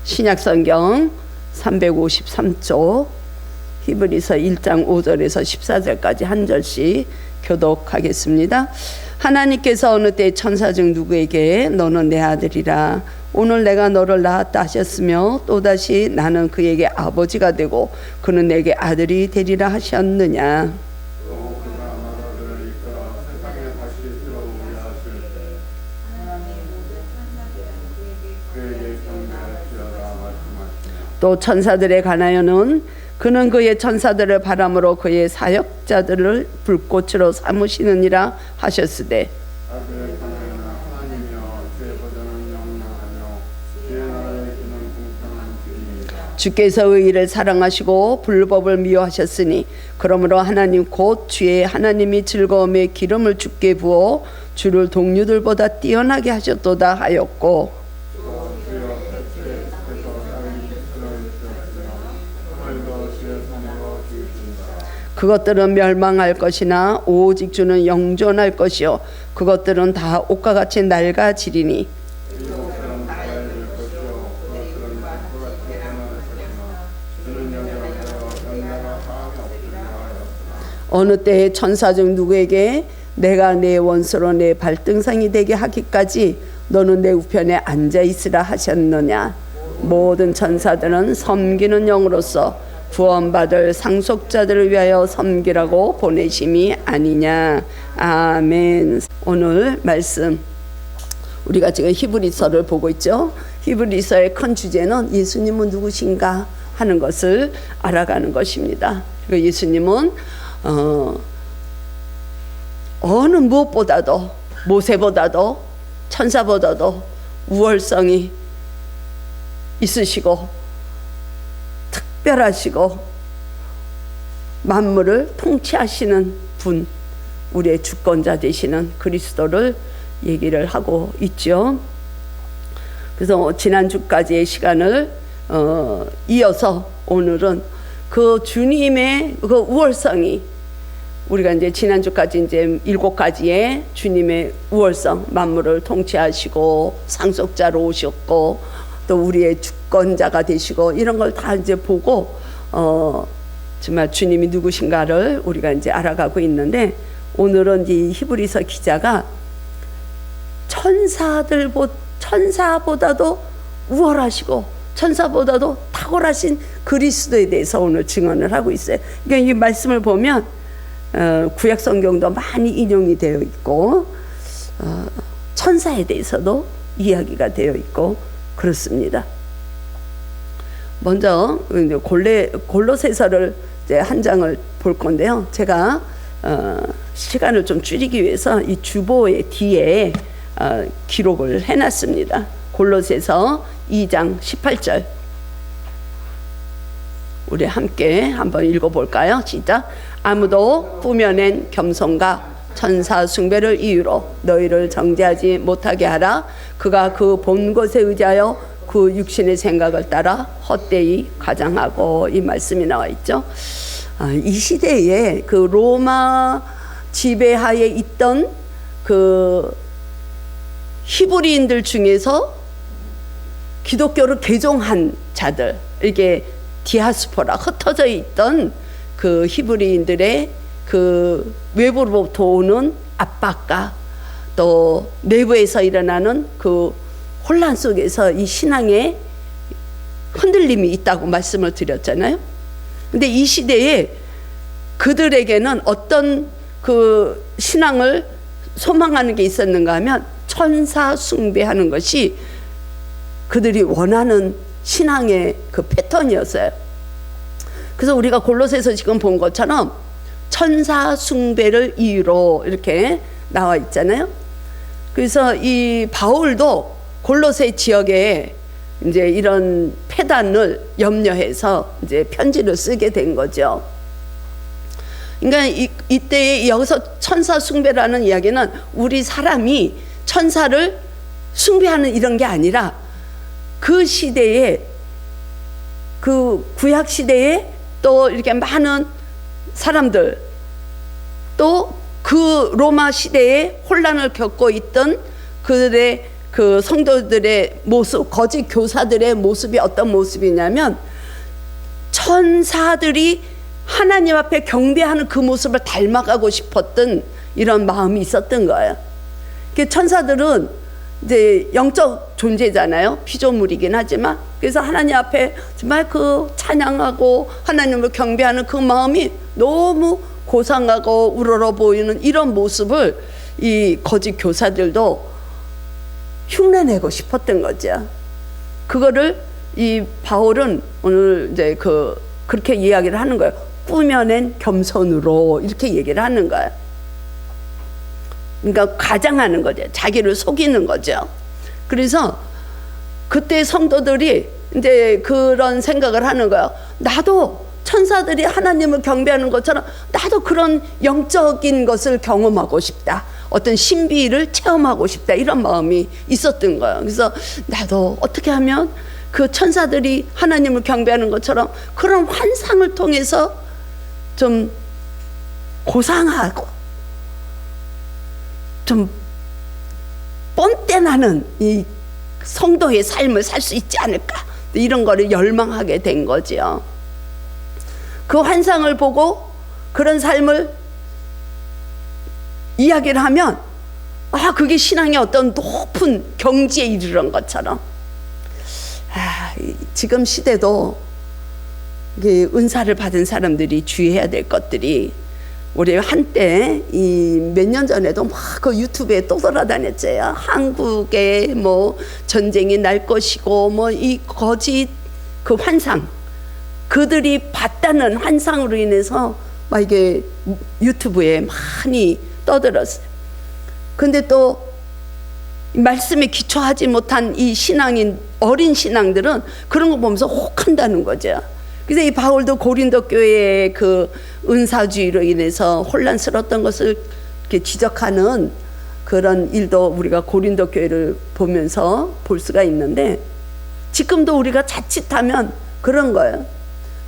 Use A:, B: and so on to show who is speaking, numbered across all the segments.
A: 신약성경 353쪽 히브리서 1장 5절에서 14절까지 한 절씩 교독하겠습니다. 하나님께서 어느 때 천사 중 누구에게 너는 내 아들이라 오늘 내가 너를 낳았다 하셨으며 또다시 나는 그에게 아버지가 되고 그는 내게 아들이 되리라 하셨느냐. 또 천사들에 관하여는 그는 그의 천사들을 바람으로 그의 사역자들을 불꽃으로 삼으시느니라 하셨으되 주께서 의를 사랑하시고 불법을 미워하셨으니 그러므로 하나님 곧 주의 하나님이 즐거움에 기름을 주께 부어 주를 동류들보다 뛰어나게 하셨도다 하였고 그것들은 멸망할 것이나 오직 주는 영존할 것이요 그것들은 다 옷과 같이 낡아지리니 어느 때에 천사 중 누구에게 내가 내 원수로 내 발등상이 되게 하기까지 너는 내 우편에 앉아있으라 하셨느냐. 모든 천사들은 섬기는 영으로서 구원받을 상속자들을 위하여 섬기라고 보내심이 아니냐. 아멘. 오늘 말씀 우리가 지금 히브리서를 보고 있죠. 히브리서의 큰 주제는 예수님은 누구신가 하는 것을 알아가는 것입니다. 그리고 예수님은 어느 무엇보다도 모세보다도 천사보다도 우월성이 있으시고 특별하시고 만물을 통치하시는 분, 우리의 주권자 되시는 그리스도를 얘기를 하고 있죠. 그래서 지난주까지의 시간을 이어서 오늘은 그 주님의 그 우월성이 우리가 이제 지난주까지 이제 7가지의 주님의 우월성, 만물을 통치하시고 상속자로 오셨고 또 우리의 주권자가 되시고 이런 걸 다 이제 보고 정말 주님이 누구신가를 우리가 이제 알아가고 있는데 오늘은 이 히브리서 기자가 천사보다도 우월하시고 천사보다도 탁월하신 그리스도에 대해서 오늘 증언을 하고 있어요. 그러니까 이 말씀을 보면 구약 성경도 많이 인용이 되어 있고 천사에 대해서도 이야기가 되어 있고 그렇습니다. 먼저 골로새서를 이제 한 장을 볼 건데요. 제가 시간을 좀 줄이기 위해서 이 주보의 뒤에 기록을 해놨습니다. 골로새서 2장 18절 우리 함께 한번 읽어볼까요? 시작. 아무도 꾸며낸 겸손과 천사 숭배를 이유로 너희를 정죄하지 못하게 하라. 그가 그 본 것에 의지하여 그 육신의 생각을 따라 헛되이 가장하고 이 말씀이 나와 있죠. 이 시대에 그 로마 지배하에 있던 그 히브리인들 중에서 기독교를 개종한 자들, 이게 디아스포라 흩어져 있던 그 히브리인들의 그 외부로부터 오는 압박과 또 내부에서 일어나는 그 혼란 속에서 이 신앙에 흔들림이 있다고 말씀을 드렸잖아요. 근데 이 시대에 그들에게는 어떤 그 신앙을 소망하는 게 있었는가 하면 천사 숭배하는 것이 그들이 원하는 신앙의 그 패턴이었어요. 그래서 우리가 골로새서 지금 본 것처럼 천사 숭배를 이유로 이렇게 나와 있잖아요. 그래서 이 바울도 골로새 지역에 이제 이런 폐단을 염려해서 이제 편지를 쓰게 된 거죠. 그러니까 이때 여기서 천사 숭배라는 이야기는 우리 사람이 천사를 숭배하는 이런 게 아니라 그 시대에 그 구약 시대에 또 이렇게 많은 사람들 또 그 로마 시대에 혼란을 겪고 있던 그들의 그 성도들의 모습, 거짓 교사들의 모습이 어떤 모습이냐면 천사들이 하나님 앞에 경배하는 그 모습을 닮아가고 싶었던 이런 마음이 있었던 거예요. 천사들은 이제 영적 존재잖아요. 피조물이긴 하지만. 그래서 하나님 앞에 정말 그 찬양하고 하나님을 경배하는 그 마음이 너무 고상하고 우러러 보이는 이런 모습을 이 거짓 교사들도 흉내내고 싶었던 거죠. 그거를 이 바울은 오늘 이제 그렇게 이야기를 하는 거예요. 꾸며낸 겸손으로 이렇게 얘기를 하는 거예요. 그러니까 과장하는 거죠. 자기를 속이는 거죠. 그래서 그때 성도들이 이제 그런 생각을 하는 거예요. 나도 천사들이 하나님을 경배하는 것처럼 나도 그런 영적인 것을 경험하고 싶다. 어떤 신비를 체험하고 싶다. 이런 마음이 있었던 거예요. 그래서 나도 어떻게 하면 그 천사들이 하나님을 경배하는 것처럼 그런 환상을 통해서 좀 고상하고 좀 뻔때 나는 이 성도의 삶을 살 수 있지 않을까, 이런 거를 열망하게 된 거죠. 그 환상을 보고 그런 삶을 이야기를 하면 그게 신앙의 어떤 높은 경지에 이르는 것처럼. 지금 시대도 은사를 받은 사람들이 주의해야 될 것들이, 우리 한때 몇 년 전에도 막 그 유튜브에 또 돌아다녔어요. 한국에 뭐 전쟁이 날 것이고 뭐 이 거짓 그 환상, 그들이 봤다는 환상으로 인해서 막 이게 유튜브에 많이 떠들었어요. 근데 또 말씀에 기초하지 못한 이 신앙인, 어린 신앙들은 그런 거 보면서 혹한다는 거죠. 그래서 이 바울도 고린도 교회의 그 은사주의로 인해서 혼란스러웠던 것을 이렇게 지적하는 그런 일도 우리가 고린도 교회를 보면서 볼 수가 있는데, 지금도 우리가 자칫하면 그런 거예요.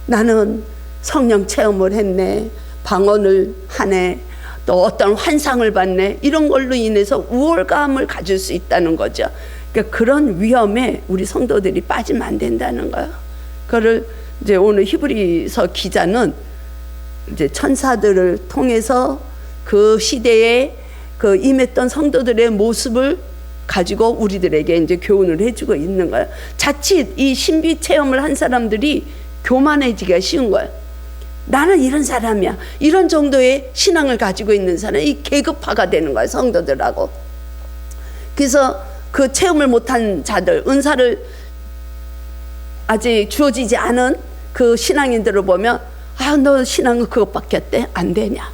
A: 나는 성령 체험을 했네, 방언을 하네, 또 어떤 환상을 봤네, 이런 걸로 인해서 우월감을 가질 수 있다는 거죠. 그러니까 그런 위험에 우리 성도들이 빠지면 안 된다는 거예요. 그거를 이제 오늘 히브리서 기자는 이제 천사들을 통해서 그 시대에 그 임했던 성도들의 모습을 가지고 우리들에게 이제 교훈을 해주고 있는 거예요. 자칫 이 신비 체험을 한 사람들이 교만해지기가 쉬운 거예요. 나는 이런 사람이야, 이런 정도의 신앙을 가지고 있는 사람이 계급화가 되는 거예요, 성도들하고. 그래서 그 체험을 못한 자들, 은사를 아직 주어지지 않은 그 신앙인들을 보면 너 신앙은 그것밖에 안 되냐.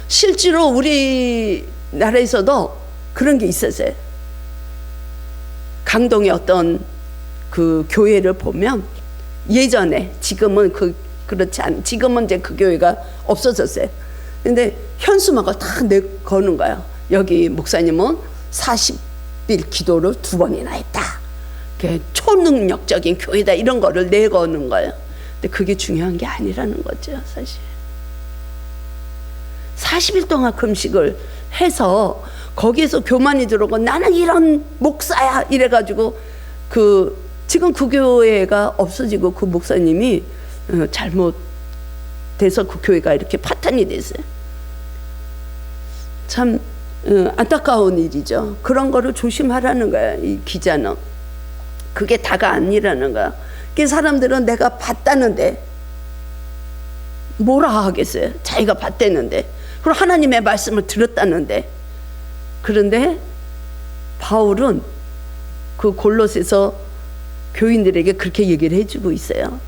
A: 실제로 우리나라에서도 그런 게 있었어요. 강동의 어떤 그 교회를 보면 예전에, 지금은 그렇지 않, 지금은 이제 그 교회가 없어졌어요. 근데 현수막을 다 내거는 거예요. 여기 목사님은 40일 기도를 2번이나 했다, 초능력적인 교회다, 이런 거를 내거는 거예요. 근데 그게 중요한 게 아니라는 거죠. 사실 40일 동안 금식을 해서 거기에서 교만이 들어오고 나는 이런 목사야 이래가지고 지금 그 교회가 없어지고 그 목사님이 잘못돼서 그 교회가 이렇게 파탄이 됐어요. 참 안타까운 일이죠. 그런 거를 조심하라는 거야, 이 기자는. 그게 다가 아니라는 거야. 그 사람들은 내가 봤다는데 뭐라 하겠어요? 자기가 봤다는데, 그리고 하나님의 말씀을 들었다는데. 그런데 바울은 그 골로새서 교인들에게 그렇게 얘기를 해주고 있어요.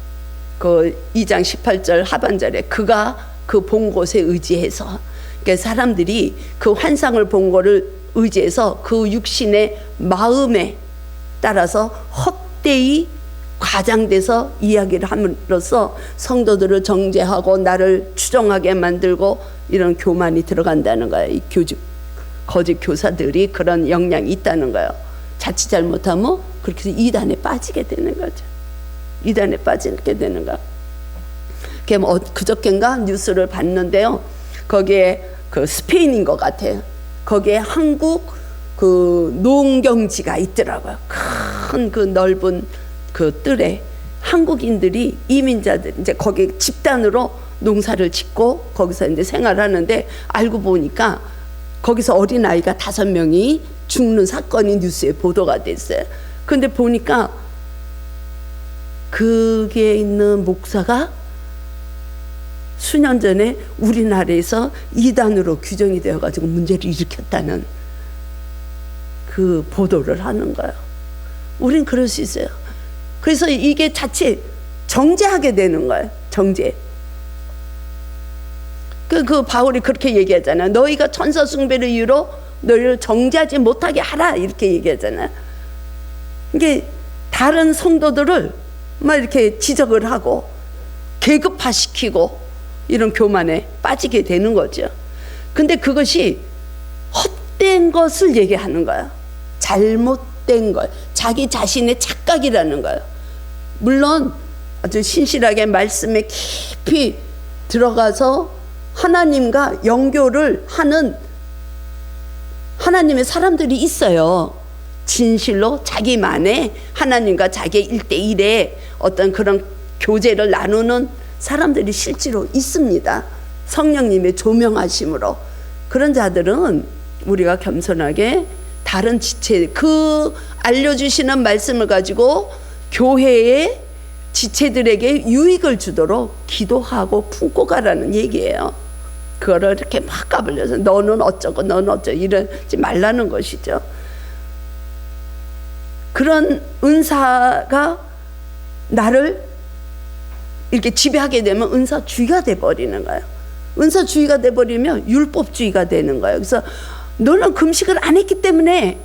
A: 그 2장 18절 하반절에 그가 그 본 곳에 의지해서, 그러니까 사람들이 그 환상을 본 거를 의지해서 그 육신의 마음에 따라서 헛되이 과장돼서 이야기를 함으로써 성도들을 정죄하고 나를 추종하게 만들고 이런 교만이 들어간다는 거예요. 이 거짓 교사들이 그런 영향이 있다는 거예요. 자칫 잘못하면 그렇게 해서 이단에 빠지게 되는 거죠. 이단에 빠지게 되는 거. 그저께인가 뉴스를 봤는데요. 거기에 그 스페인인 것 같아요. 거기에 한국 그 농경지가 있더라고요. 큰 그 넓은 그 뜰에 한국인들이 이민자들 이제 거기 집단으로 농사를 짓고 거기서 이제 생활하는데, 알고 보니까 거기서 어린 아이가 5명이 죽는 사건이 뉴스에 보도가 됐어요. 근데 보니까 그게 있는 목사가 수년 전에 우리나라에서 이단으로 규정이 되어가지고 문제를 일으켰다는 그 보도를 하는 거예요. 우린 그럴 수 있어요. 그래서 이게 자칫 정죄하게 되는 거예요. 정죄. 그 바울이 그렇게 얘기하잖아요. 너희가 천사 숭배를 이유로 너희를 정죄하지 못하게 하라, 이렇게 얘기하잖아요. 이게 다른 성도들을 막 이렇게 지적을 하고 계급화시키고 이런 교만에 빠지게 되는 거죠. 근데 그것이 헛된 것을 얘기하는 거예요. 잘못된 것, 자기 자신의 착각이라는 거예요. 물론 아주 신실하게 말씀에 깊이 들어가서 하나님과 연결을 하는 하나님의 사람들이 있어요. 진실로 자기만의 하나님과 자기 1대1의 어떤 그런 교제를 나누는 사람들이 실제로 있습니다. 성령님의 조명하심으로. 그런 자들은 우리가 겸손하게 다른 지체, 그 알려주시는 말씀을 가지고 교회의 지체들에게 유익을 주도록 기도하고 품고 가라는 얘기예요. 그거를 이렇게 막 까불려서 너는 어쩌고 너는 어쩌고 이러지 말라는 것이죠. 그런 은사가 나를 이렇게 지배하게 되면 은사주의가 돼버리는 거예요. 은사주의가 돼버리면 율법주의가 되는 거예요. 그래서 너는 금식을 안 했기 때문에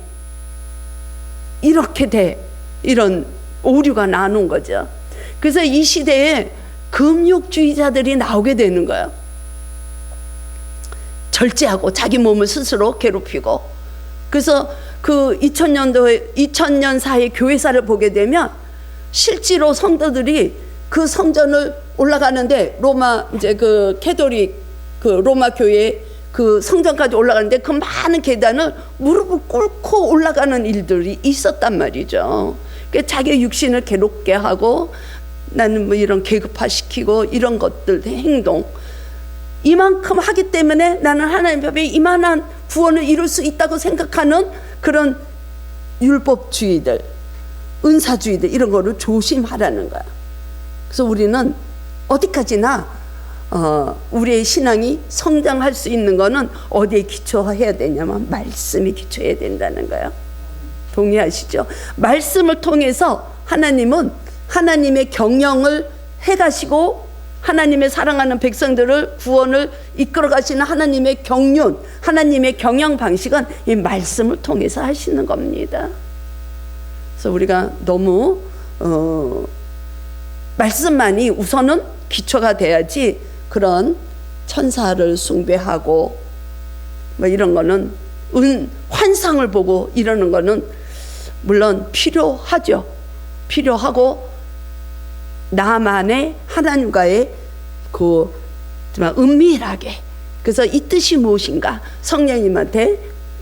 A: 이렇게 돼, 이런 오류가 나눈 거죠. 그래서 이 시대에 금욕주의자들이 나오게 되는 거예요. 절제하고 자기 몸을 스스로 괴롭히고. 그래서 그 2000년 사이 교회사를 보게 되면 실제로 성도들이 그 성전을 올라가는데 로마 이제 그 캐톨릭 그 로마 교회 그 성전까지 올라가는데 그 많은 계단을 무릎을 꿇고 올라가는 일들이 있었단 말이죠. 그러니까 자기 육신을 괴롭게 하고 나는 뭐 이런 계급화시키고 이런 것들 행동 이만큼 하기 때문에 나는 하나님 앞에 이만한 구원을 이룰 수 있다고 생각하는 그런 율법주의들, 은사주의들 이런 거를 조심하라는 거야. 그래서 우리는 어디까지나 우리의 신앙이 성장할 수 있는 거는 어디에 기초해야 되냐면 말씀에 기초해야 된다는 거예요. 동의하시죠? 말씀을 통해서 하나님은 하나님의 경영을 해가시고 하나님의 사랑하는 백성들을 구원을 이끌어 가시는 하나님의 경륜, 하나님의 경영 방식은 이 말씀을 통해서 하시는 겁니다. 그래서 우리가 너무 말씀만이 우선은 기초가 돼야지 그런 천사를 숭배하고 뭐 이런 거는 환상을 보고 이러는 거는 물론 필요하죠. 필요하고 나만의 하나님과의 그 은밀하게, 그래서 이 뜻이 무엇인가 성령님한테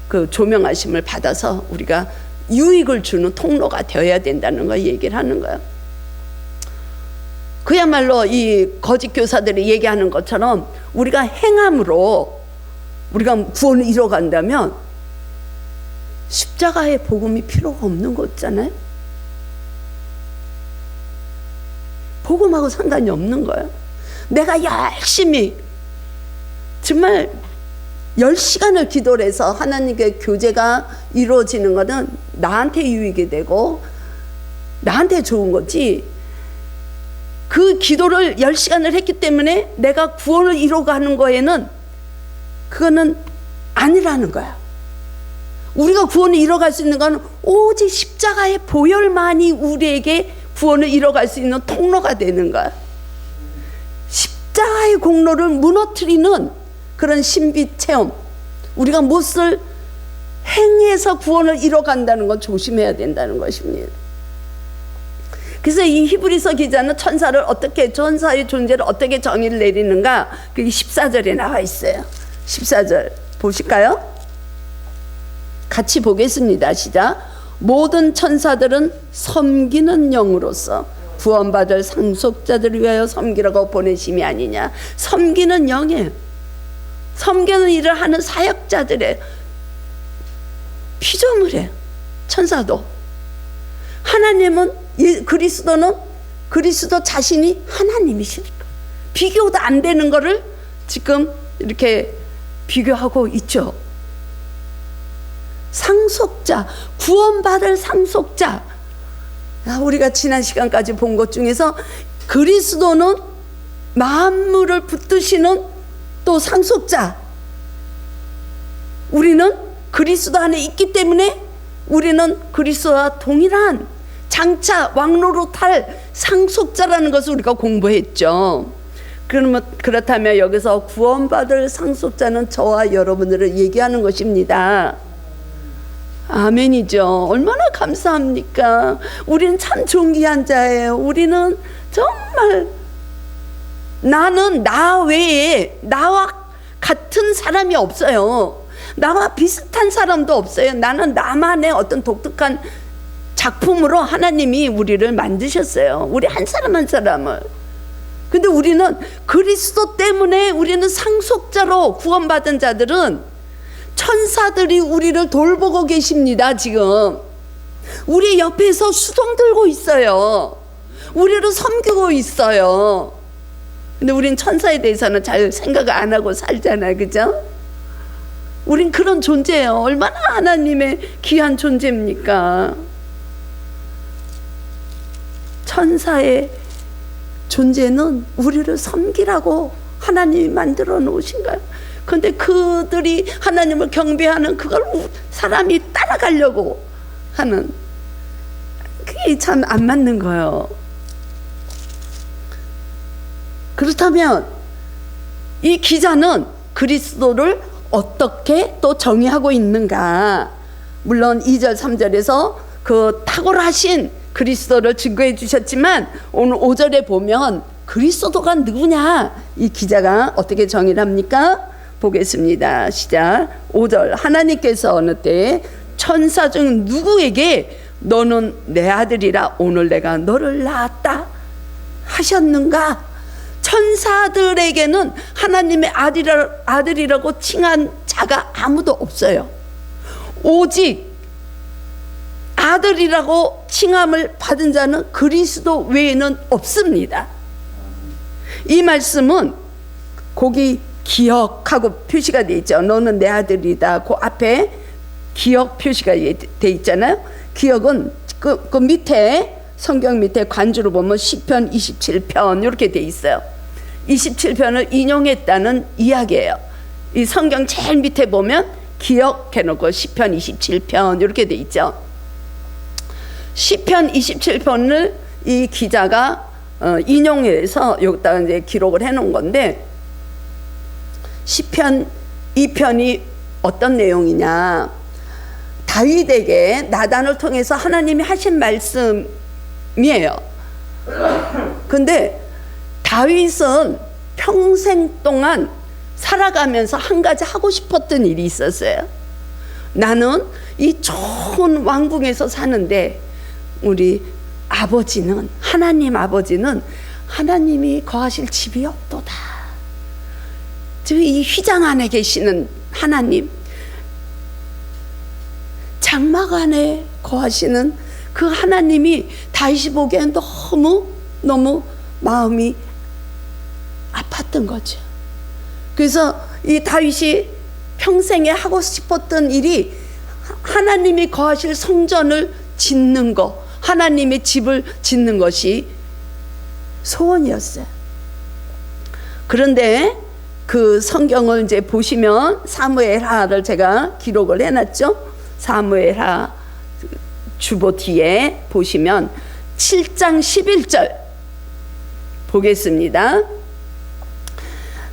A: 그 조명하심을 받아서 우리가 유익을 주는 통로가 되어야 된다는 걸 얘기를 하는 거예요. 그야말로 이 거짓 교사들이 얘기하는 것처럼 우리가 행함으로 우리가 구원을 이뤄간다면 십자가의 복음이 필요가 없는 거잖아요. 복음하고 상관이 없는 거예요. 내가 열심히 정말 10시간을 기도를 해서 하나님께 교제가 이루어지는 것은 나한테 유익이 되고 나한테 좋은 거지, 그 기도를 10시간을 했기 때문에 내가 구원을 이루어가는 거에는 그거는 아니라는 거야. 우리가 구원을 이뤄갈 수 있는 건 오직 십자가의 보혈만이 우리에게 구원을 이뤄갈 수 있는 통로가 되는 거야. 십자가의 공로를 무너뜨리는 그런 신비 체험, 우리가 무엇을 행해서 구원을 이뤄간다는 건 조심해야 된다는 것입니다. 그래서 이 히브리서 기자는 천사의 존재를 어떻게 정의를 내리는가, 그게 14절에 나와 있어요. 14절 보실까요? 같이 보겠습니다. 시작. 모든 천사들은 섬기는 영으로서 구원받을 상속자들을 위하여 섬기라고 보내심이 아니냐. 섬기는 영이에요. 섬기는 일을 하는 사역자들의 피조물이에요. 천사도. 하나님은, 그리스도는 그리스도 자신이 하나님이시니까 비교도 안 되는 거를 지금 이렇게 비교하고 있죠. 상속자, 구원받을 상속자. 우리가 지난 시간까지 본 것 중에서 그리스도는 만물을 붙드시는 또 상속자. 우리는 그리스도 안에 있기 때문에 우리는 그리스도와 동일한 장차 왕로로 탈 상속자라는 것을 우리가 공부했죠. 그렇다면 여기서 구원받을 상속자는 저와 여러분들을 얘기하는 것입니다. 아멘이죠. 얼마나 감사합니까? 우리는 참 존귀한 자예요. 우리는 정말, 나는 나 외에 나와 같은 사람이 없어요. 나와 비슷한 사람도 없어요. 나는 나만의 어떤 독특한 작품으로 하나님이 우리를 만드셨어요. 우리 한 사람 한 사람을. 근데 우리는 그리스도 때문에 우리는 상속자로 구원받은 자들은 천사들이 우리를 돌보고 계십니다. 지금 우리 옆에서 수동 들고 있어요. 우리를 섬기고 있어요. 근데 우린 천사에 대해서는 잘 생각 안 하고 살잖아요. 그죠? 우린 그런 존재예요. 얼마나 하나님의 귀한 존재입니까? 천사의 존재는 우리를 섬기라고 하나님이 만들어 놓으신 거예요. 근데 그들이 하나님을 경배하는 그걸 사람이 따라가려고 하는, 그게 참 안 맞는 거예요. 그렇다면 이 기자는 그리스도를 어떻게 또 정의하고 있는가? 물론 2절 3절에서 그 탁월하신 그리스도를 증거해 주셨지만 오늘 5절에 보면 그리스도가 누구냐? 이 기자가 어떻게 정의를 합니까? 보겠습니다. 시작. 5절. 하나님께서 어느 때 천사 중 누구에게 너는 내 아들이라 오늘 내가 너를 낳았다 하셨는가? 천사들에게는 하나님의 아들이라고 칭한 자가 아무도 없어요. 오직 아들이라고 칭함을 받은 자는 그리스도 외에는 없습니다. 이 말씀은 거기 기억하고 표시가 되어 있죠. 너는 내 아들이다. 그 앞에 기억 표시가 되어 있잖아요. 기억은 그 밑에, 성경 밑에 관주로 보면 시편 27편 이렇게 되어 있어요. 27편을 인용했다는 이야기예요. 이 성경 제일 밑에 보면 기억해놓고 시편 27편 이렇게 되어 있죠. 시편 27편을 이 기자가 인용해서 여기다가 이제 기록을 해놓은 건데, 시편 2편이 어떤 내용이냐? 다윗에게 나단을 통해서 하나님이 하신 말씀이에요. 근데 다윗은 평생 동안 살아가면서 한 가지 하고 싶었던 일이 있었어요. 나는 이 좋은 왕궁에서 사는데 우리 아버지는, 하나님 아버지는 하나님이 거하실 집이 없도다. 즉 이 휘장 안에 계시는 하나님, 장막 안에 거하시는 그 하나님이 다윗이 보기엔 너무 마음이 아팠던 거죠. 그래서 이 다윗이 평생에 하고 싶었던 일이 하나님이 거하실 성전을 짓는 것, 하나님의 집을 짓는 것이 소원이었어요. 그런데 그 성경을 이제 보시면 사무엘하를 제가 기록을 해놨죠. 사무엘하 주보 뒤에 보시면 7장 11절 보겠습니다.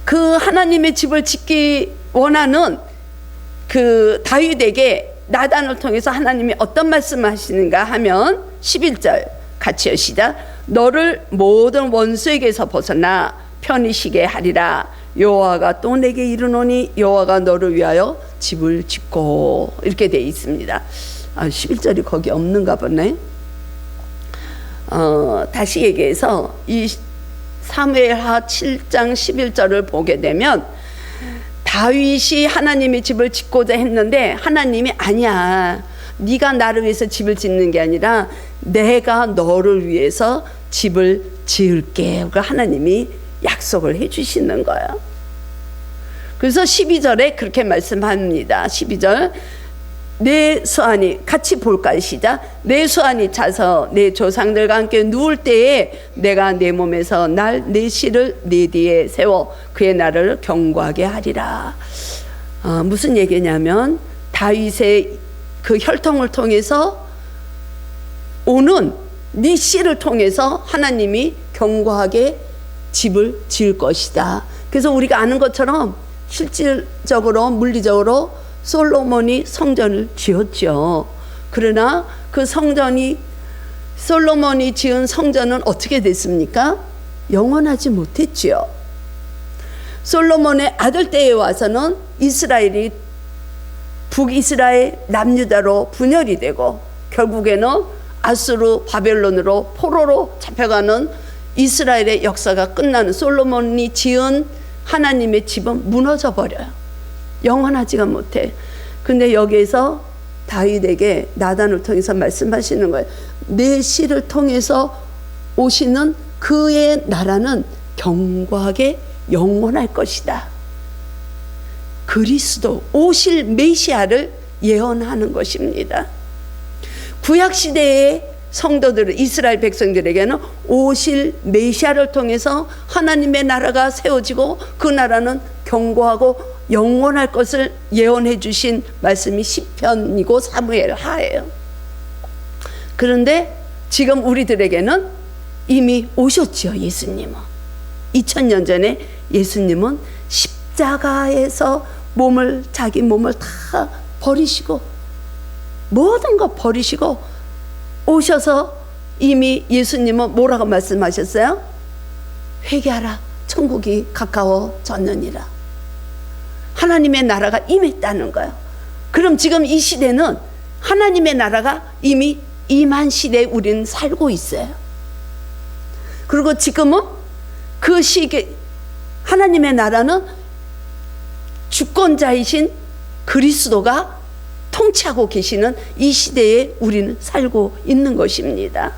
A: 그 하나님의 집을 짓기 원하는 그 다윗에게 나단을 통해서 하나님이 어떤 말씀을 하시는가 하면 11절 같이 시작. 너를 모든 원수에게서 벗어나 편히 쉬게 하리라. 여호와가 또 내게 이르노니 여호와가 너를 위하여 집을 짓고, 이렇게 돼 있습니다. 11절이 거기 없는가 보네. 다시 얘기해서 이 사무엘하 7장 11절을 보게 되면 다윗이 하나님의 집을 짓고자 했는데 하나님이 아니야, 네가 나를 위해서 집을 짓는 게 아니라 내가 너를 위해서 집을 지을게. 하나님이 약속을 해주시는 거예요. 그래서 12절에 그렇게 말씀합니다. 12절, 내 수완이, 같이 볼까요? 시작. 내 수완이 차서 내 조상들과 함께 누울 때에 내가 내 몸에서 내 씨를 내 뒤에 세워 그의 나를 경고하게 하리라. 무슨 얘기냐면 다윗의 그 혈통을 통해서 오는 네 씨를 통해서 하나님이 경고하게 집을 지을 것이다. 그래서 우리가 아는 것처럼 실질적으로 물리적으로 솔로몬이 성전을 지었죠. 그러나 그 솔로몬이 지은 성전은 어떻게 됐습니까? 영원하지 못했지요. 솔로몬의 아들 때에 와서는 이스라엘이 북이스라엘 남유다로 분열이 되고 결국에는 아수르 바벨론으로 포로로 잡혀가는 이스라엘의 역사가 끝나는, 솔로몬이 지은 하나님의 집은 무너져 버려요. 영원하지가 못해. 근데 여기에서 다윗에게 나단을 통해서 말씀하시는 거예요. 내 씨를 통해서 오시는 그의 나라는 견고하게 영원할 것이다. 그리스도, 오실 메시아를 예언하는 것입니다. 구약시대의 성도들, 이스라엘 백성들에게는 오실 메시아를 통해서 하나님의 나라가 세워지고 그 나라는 견고하고 영원할 것을 예언해 주신 말씀이 시편이고 사무엘하예요. 그런데 지금 우리들에게는 이미 오셨죠. 예수님은 2000년 전에 예수님은 십자가에서 자기 몸을 다 버리시고 모든 거 버리시고 오셔서 이미 예수님은 뭐라고 말씀하셨어요? 회개하라, 천국이 가까워졌느니라. 하나님의 나라가 임했다는 거예요. 그럼 지금 이 시대는 하나님의 나라가 이미 임한 시대에 우리는 살고 있어요. 그리고 지금은 그 시기, 하나님의 나라는 주권자이신 그리스도가 통치하고 계시는 이 시대에 우리는 살고 있는 것입니다.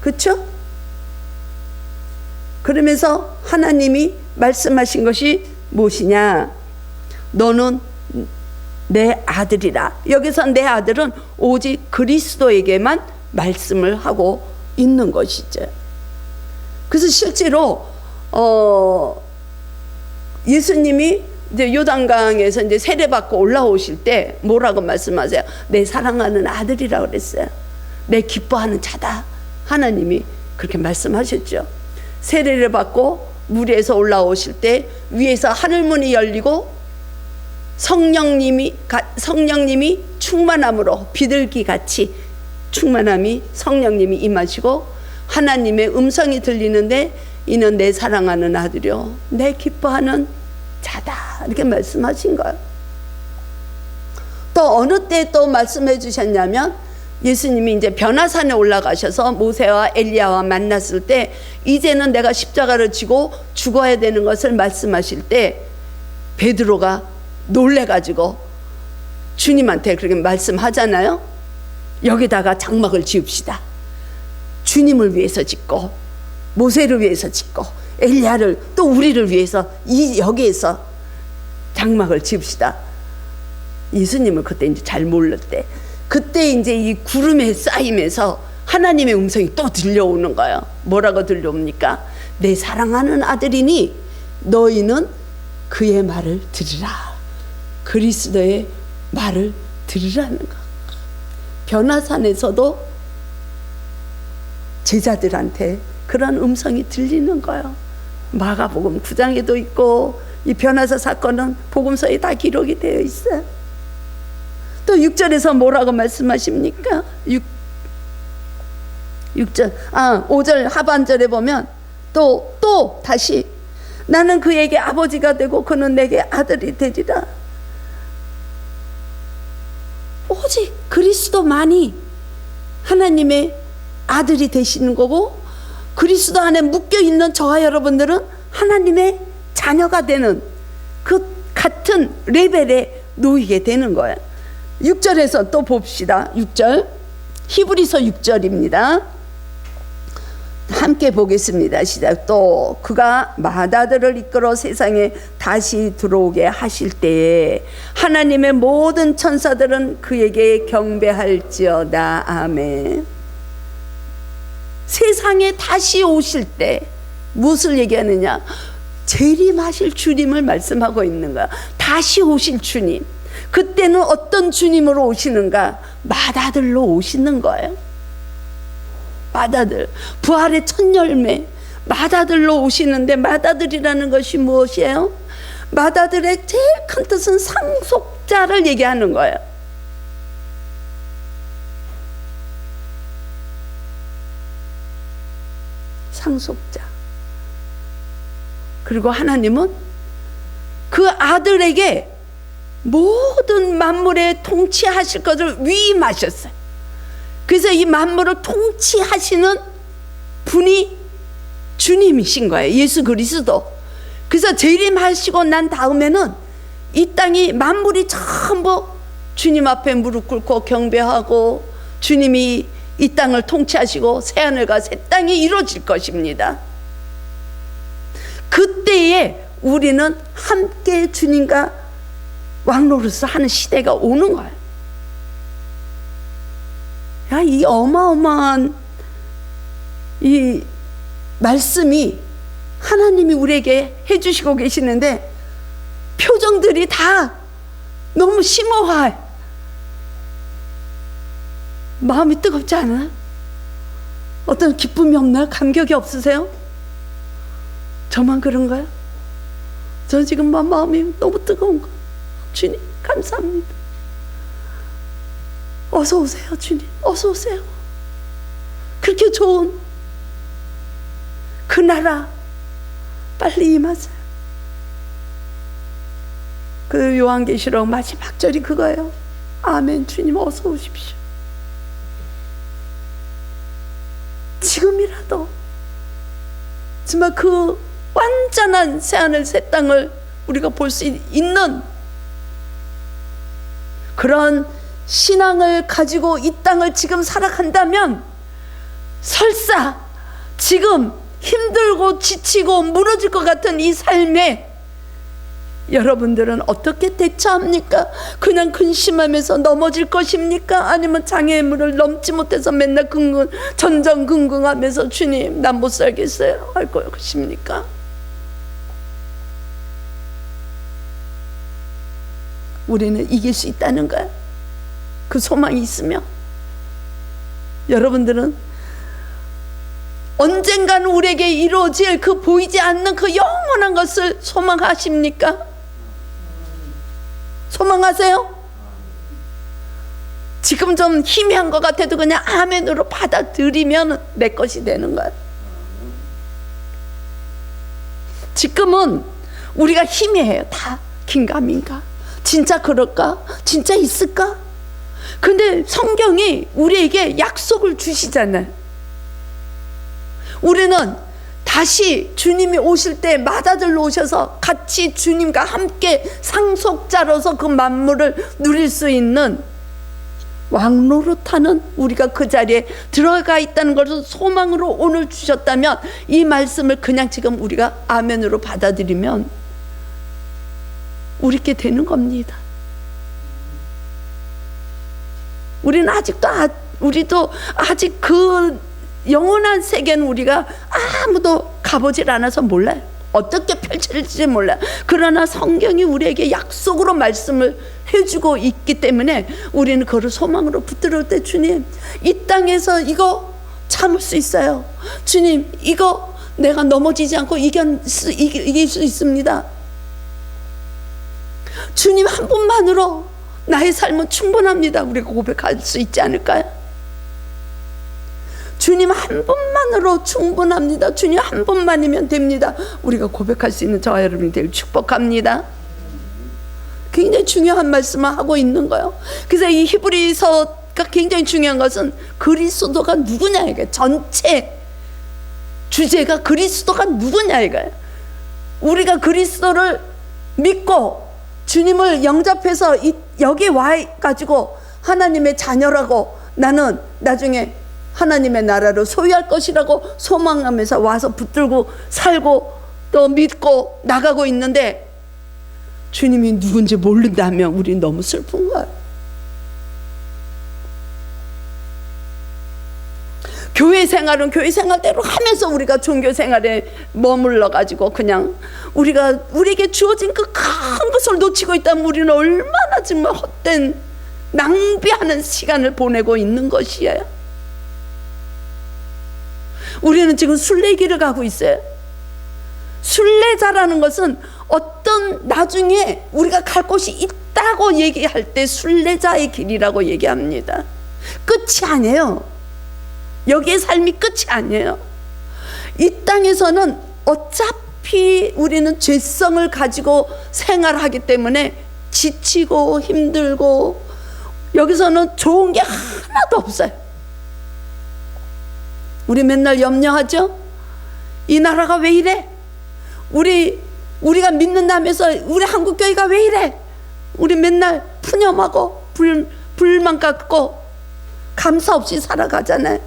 A: 그렇죠? 그러면서 하나님이 말씀하신 것이 무엇이냐? 너는 내 아들이라. 여기서 내 아들은 오직 그리스도에게만 말씀을 하고 있는 것이죠. 그래서 실제로 예수님이 이제 요단강에서 이제 세례받고 올라오실 때 뭐라고 말씀하세요? 내 사랑하는 아들이라고 그랬어요. 내 기뻐하는 자다. 하나님이 그렇게 말씀하셨죠. 세례를 받고 무리에서 올라오실 때 위에서 하늘문이 열리고 성령님이 충만함으로 비둘기같이 충만함이 성령님이 임하시고 하나님의 음성이 들리는데 이는 내 사랑하는 아들이요 내 기뻐하는 자다, 이렇게 말씀하신 거예요. 또 어느 때 또 말씀해 주셨냐면 예수님이 이제 변화산에 올라가셔서 모세와 엘리야와 만났을 때 이제는 내가 십자가를 지고 죽어야 되는 것을 말씀하실 때 베드로가 놀래가지고 주님한테 그렇게 말씀하잖아요. 여기다가 장막을 지읍시다. 주님을 위해서 짓고 모세를 위해서 짓고 엘리야를 또 우리를 위해서 여기에서 장막을 지읍시다. 예수님은 그때 이제 잘 몰랐대. 그때 이제 이 구름에 쌓이면서 하나님의 음성이 또 들려오는 거예요. 뭐라고 들려옵니까? 내 사랑하는 아들이니 너희는 그의 말을 들으라. 그리스도의 말을 들으라는 거. 변화산에서도 제자들한테 그런 음성이 들리는 거예요. 마가복음 9장에도 있고 이 변화사 사건은 복음서에 다 기록이 되어 있어요. 또 6절에서 뭐라고 말씀하십니까? 5절 하반절에 보면 또 다시 나는 그에게 아버지가 되고 그는 내게 아들이 되리라. 오직 그리스도만이 하나님의 아들이 되시는 거고, 그리스도 안에 묶여있는 저와 여러분들은 하나님의 자녀가 되는 그 같은 레벨에 놓이게 되는 거예요. 6절에서 또 봅시다. 6절, 히브리서 6절입니다. 함께 보겠습니다. 시작. 또 그가 맏아들을 이끌어 세상에 다시 들어오게 하실 때에 하나님의 모든 천사들은 그에게 경배할지어다. 아멘. 세상에 다시 오실 때 무엇을 얘기하느냐? 재림하실 주님을 말씀하고 있는 거야. 다시 오실 주님. 그때는 어떤 주님으로 오시는가? 맏아들로 오시는 거예요. 맏아들, 부활의 첫 열매, 맏아들로 오시는데, 맏아들이라는 것이 무엇이에요? 맏아들의 제일 큰 뜻은 상속자를 얘기하는 거예요. 상속자. 그리고 하나님은 그 아들에게 모든 만물에 통치하실 것을 위임하셨어요. 그래서 이 만물을 통치하시는 분이 주님이신 거예요. 예수 그리스도. 그래서 재림하시고 난 다음에는 이 땅이 만물이 전부 주님 앞에 무릎 꿇고 경배하고 주님이 이 땅을 통치하시고 새하늘과 새 땅이 이루어질 것입니다. 그때에 우리는 함께 주님과 왕노릇을 하는 시대가 오는 거예요. 야, 이 어마어마한 이 말씀이 하나님이 우리에게 해주시고 계시는데 표정들이 다 너무 심오해. 마음이 뜨겁지 않아요? 어떤 기쁨이 없나요? 감격이 없으세요? 저만 그런가요? 저 지금 마음이 너무 뜨거운 거. 주님 감사합니다. 어서 오세요. 주님 어서 오세요. 그렇게 좋은 그 나라 빨리 임하세요. 그 요한계시록 마지막 절이 그거예요. 아멘. 주님 어서 오십시오. 지금이라도 정말 그 완전한 새하늘 새 땅을 우리가 볼 수 있는 그런 신앙을 가지고 이 땅을 지금 살아간다면 설사 지금 힘들고 지치고 무너질 것 같은 이 삶에 여러분들은 어떻게 대처합니까? 그냥 근심하면서 넘어질 것입니까? 아니면 장애물을 넘지 못해서 맨날 전전긍긍하면서 주님 난 못 살겠어요 할 것입니까? 우리는 이길 수 있다는 거야. 그 소망이 있으면 여러분들은 언젠가는 우리에게 이루어질 그 보이지 않는 그 영원한 것을 소망하십니까? 소망하세요? 지금 좀 희미한 것 같아도 그냥 아멘으로 받아들이면 내 것이 되는 거야. 지금은 우리가 희미해요. 다 긴가민가? 진짜 그럴까? 진짜 있을까? 근데 성경이 우리에게 약속을 주시잖아요. 우리는 다시 주님이 오실 때 맏아들로 오셔서 같이 주님과 함께 상속자로서 그 만물을 누릴 수 있는 왕노릇하는 우리가 그 자리에 들어가 있다는 것을 소망으로 오늘 주셨다면 이 말씀을 그냥 지금 우리가 아멘으로 받아들이면 우리께 되는 겁니다. 우리는 우리도 아직 그 영원한 세계는 우리가 아무도 가보질 않아서 몰라요. 어떻게 펼쳐질지 몰라요. 그러나 성경이 우리에게 약속으로 말씀을 해주고 있기 때문에 우리는 그를 소망으로 붙들을 때 주님 이 땅에서 이거 참을 수 있어요. 주님 이거 내가 넘어지지 않고 이길 수 있습니다. 주님 한 분만으로 나의 삶은 충분합니다. 우리가 고백할 수 있지 않을까요? 주님 한 분만으로 충분합니다. 주님 한 분만이면 됩니다. 우리가 고백할 수 있는 저와 여러분이 될 축복합니다. 굉장히 중요한 말씀을 하고 있는 거예요. 그래서 이 히브리서가 굉장히 중요한 것은 그리스도가 누구냐 이거예요. 전체 주제가 그리스도가 누구냐 이거예요. 우리가 그리스도를 믿고 주님을 영접해서 여기 와가지고 하나님의 자녀라고, 나는 나중에 하나님의 나라를 소유할 것이라고 소망하면서 와서 붙들고 살고 또 믿고 나가고 있는데 주님이 누군지 모른다면 우리 너무 슬픈 거예요. 교회 생활은 교회 생활대로 하면서 우리가 종교 생활에 머물러 가지고 그냥 우리에게 주어진 그 큰 것을 놓치고 있다면 우리는 얼마나 정말 헛된 낭비하는 시간을 보내고 있는 것이에요. 우리는 지금 순례길을 가고 있어요. 순례자라는 것은 어떤 나중에 우리가 갈 곳이 있다고 얘기할 때 순례자의 길이라고 얘기합니다. 끝이 아니에요. 여기의 삶이 끝이 아니에요. 이 땅에서는 어차피 우리는 죄성을 가지고 생활하기 때문에 지치고 힘들고 여기서는 좋은 게 하나도 없어요. 우리 맨날 염려하죠? 이 나라가 왜 이래? 우리가 믿는다면서 우리 한국교회가 왜 이래? 우리 맨날 푸념하고 불만 갖고 감사 없이 살아가잖아요.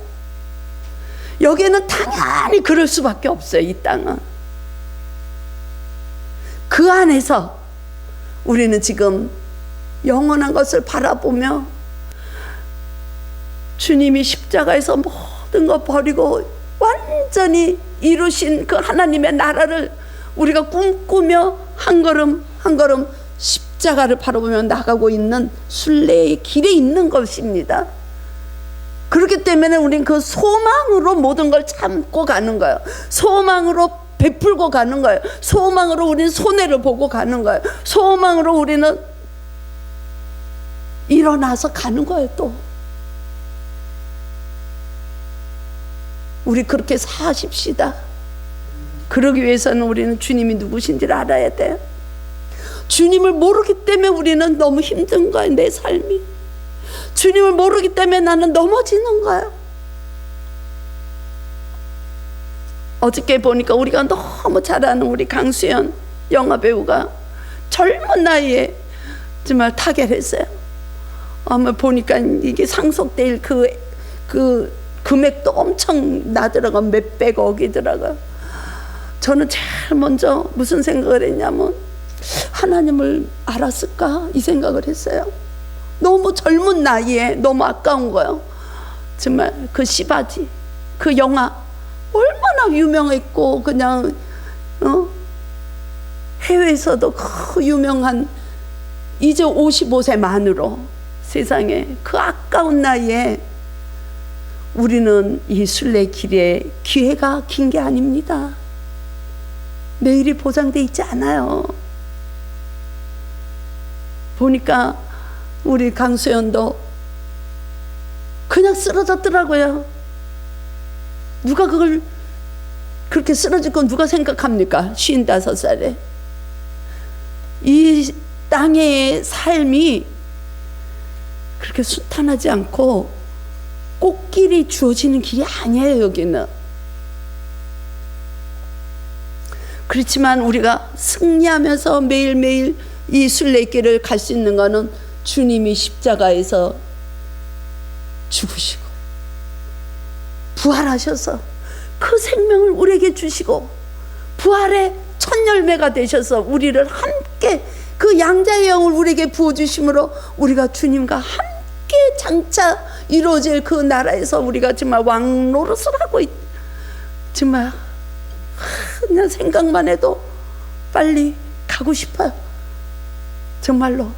A: 여기는 당연히 그럴 수밖에 없어요. 이 땅은. 그 안에서 우리는 지금 영원한 것을 바라보며 주님이 십자가에서 모든 거 버리고 완전히 이루신 그 하나님의 나라를 우리가 꿈꾸며 한 걸음 한 걸음 십자가를 바라보며 나가고 있는 순례의 길에 있는 것입니다. 그렇기 때문에 우리는 그 소망으로 모든 걸 참고 가는 거예요. 소망으로 베풀고 가는 거예요. 소망으로 우리는 손해를 보고 가는 거예요. 소망으로 우리는 일어나서 가는 거예요. 또 우리 그렇게 사십시다. 그러기 위해서는 우리는 주님이 누구신지를 알아야 돼요. 주님을 모르기 때문에 우리는 너무 힘든 거예요. 내 삶이 주님을 모르기 때문에 나는 넘어지는 거예요. 어저께 보니까 우리가 너무 잘 아는 우리 강수연 영화배우가 젊은 나이에 정말 타결했어요. 아마 보니까 이게 상속될 그 금액도 엄청 나더라고. 몇백억이더라고. 저는 제일 먼저 무슨 생각을 했냐면 하나님을 알았을까 이 생각을 했어요. 너무 젊은 나이에 너무 아까운 거예요. 정말 그 시바지 그 영화 얼마나 유명했고 그냥 해외에서도 그 유명한 이제 55세 만으로 세상에 그 아까운 나이에 우리는 이 순례길에 기회가 긴 게 아닙니다. 내일이 보장돼 있지 않아요. 보니까 우리 강수연도 그냥 쓰러졌더라고요. 누가 그걸 그렇게 쓰러질 건 누가 생각합니까? 55살에. 이 땅의 삶이 그렇게 순탄하지 않고 꽃길이 주어지는 길이 아니에요. 여기는. 그렇지만 우리가 승리하면서 매일매일 이 순례길을 갈 수 있는 것은 주님이 십자가에서 죽으시고 부활하셔서 그 생명을 우리에게 주시고 부활의 첫 열매가 되셔서 우리를 함께 그 양자의 영을 우리에게 부어주심으로 우리가 주님과 함께 장차 이루어질 그 나라에서 우리가 정말 왕 노릇을 하고 정말 그냥 생각만 해도 빨리 가고 싶어요. 정말로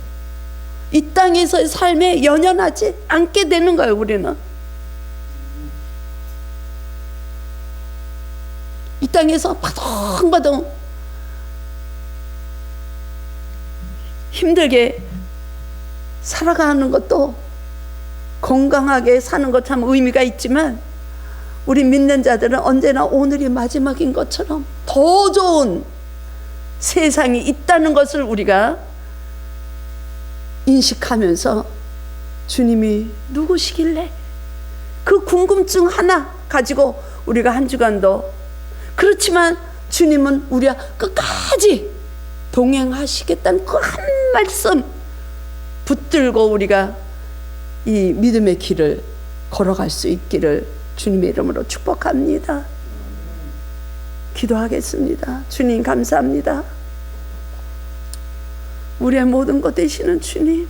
A: 이 땅에서의 삶에 연연하지 않게 되는 거예요. 우리는 이 땅에서 바둥바둥 힘들게 살아가는 것도 건강하게 사는 것 참 의미가 있지만 우리 믿는 자들은 언제나 오늘이 마지막인 것처럼 더 좋은 세상이 있다는 것을 우리가 인식하면서 주님이 누구시길래 그 궁금증 하나 가지고 우리가 한 주간도, 그렇지만 주님은 우리와 끝까지 동행하시겠다는 그 한 말씀 붙들고 우리가 이 믿음의 길을 걸어갈 수 있기를 주님의 이름으로 축복합니다. 기도하겠습니다. 주님 감사합니다. 우리의 모든 것 되시는 주님,